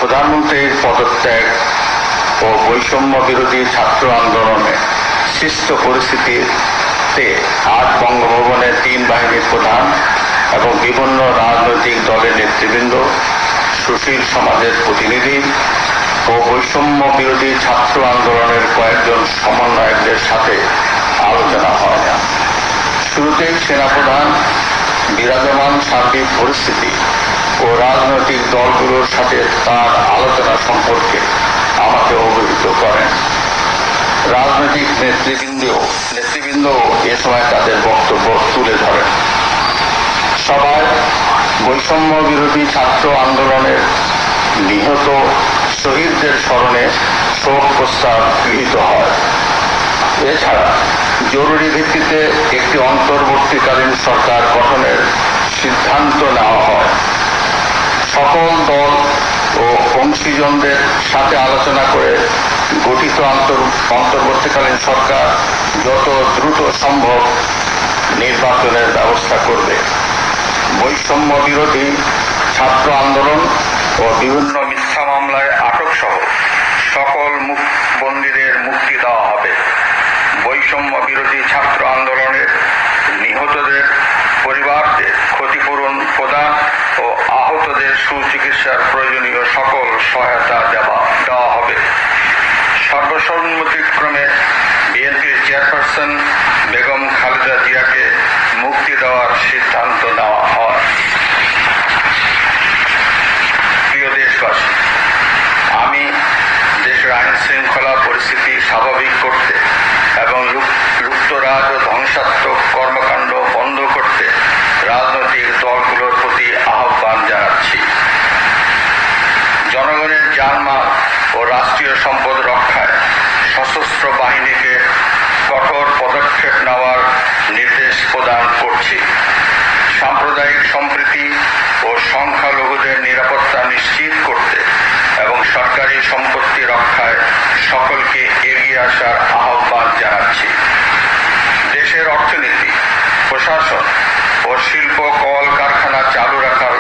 প্রধানমন্ত্রীর পদত্যাগ ও বৈষম্য বিরোধী ছাত্র আন্দোলনে সৃষ্ট পরিস্থিতিতে আজ বঙ্গভবনের 3 বাহিনীর প্রধান এবং বিভিন্ন রাজনৈতিক দলের নেতৃবৃন্দ, সুশীল সমাজের প্রতিনিধি ও বৈষম্য বিরোধী ছাত্র আন্দোলনের কয়েকজন সমন্বয়কদের সাথে আলোচনা হয় না। শুরুতেই সেনাপ্রধান বিরাজমান সার্বিক পরিস্থিতি ও রাজনৈতিক দলগুলোর সাথে তার আলোচনা সম্পর্কে আমাকে অবহিত করেন। রাজনৈতিক নেতৃবৃন্দ এ সময় তাদের বক্তব্য তুলে ধরেন। সভায় বৈষম্য বিরোধী ছাত্র আন্দোলনের নিহত শহীদদের স্মরণে শোক প্রস্তাব গৃহীত হয়। এছাড়া জরুরি ভিত্তিতে একটি অন্তর্বর্তীকালীন সরকার গঠনের সিদ্ধান্ত নেওয়া হয়। সকল দল ও অংশীজনদের সাথে আলোচনা করে গঠিত অন্তর্বর্তীকালীন সরকার যত দ্রুত সম্ভব নির্বাচনের ব্যবস্থা করবে। বৈষম্য বিরোধী ছাত্র আন্দোলন ও বিভিন্ন মিথ্যা মামলায় আটক সহ সকল বন্দীদের মুক্তি দেওয়া হবে। বৈষম্য বিরোধী ছাত্র আন্দোলনের নিহতদের পরিবারদের ক্ষতিপূরণ প্রদান ও আহতদের সুচিকিৎসার প্রয়োজনীয় সকল সহায়তা দেওয়া হবে। সর্বসম্মতিক্রমে বিএনপির চেয়ারপারসন বেগম খালেদা জিয়াকে মুক্তি দেওয়ার সিদ্ধান্ত নেওয়া হয়। প্রিয় দেশবাসী, আমি দেশের আইন শৃঙ্খলা পরিস্থিতি স্বাভাবিক করতে এবং লুপ্তরাজ ও ধ্বংসাত্মক কর্মকাণ্ড বন্ধ করতে রাজনৈতিক দলগুলোর প্রতি আহ্বান জানাচ্ছি। জনগণের জানমাল ও রাষ্ট্রীয় সম্পদ রক্ষায় সশস্ত্র বাহিনীকে কঠোর পদক্ষেপ নেওয়ার নির্দেশ প্রদান করছি। সাম্প্রদায়িক সম্প্রীতি ও সংখ্যালঘুদের নিরাপত্তা নিশ্চিত করতে এবং সরকারি সম্পত্তি রক্ষায় সকলকে এগিয়ে আসার আহ্বান জানাচ্ছি। দেশের অর্থনীতি, প্রশাসন ও শিল্প কল কারখানা চালু রাখার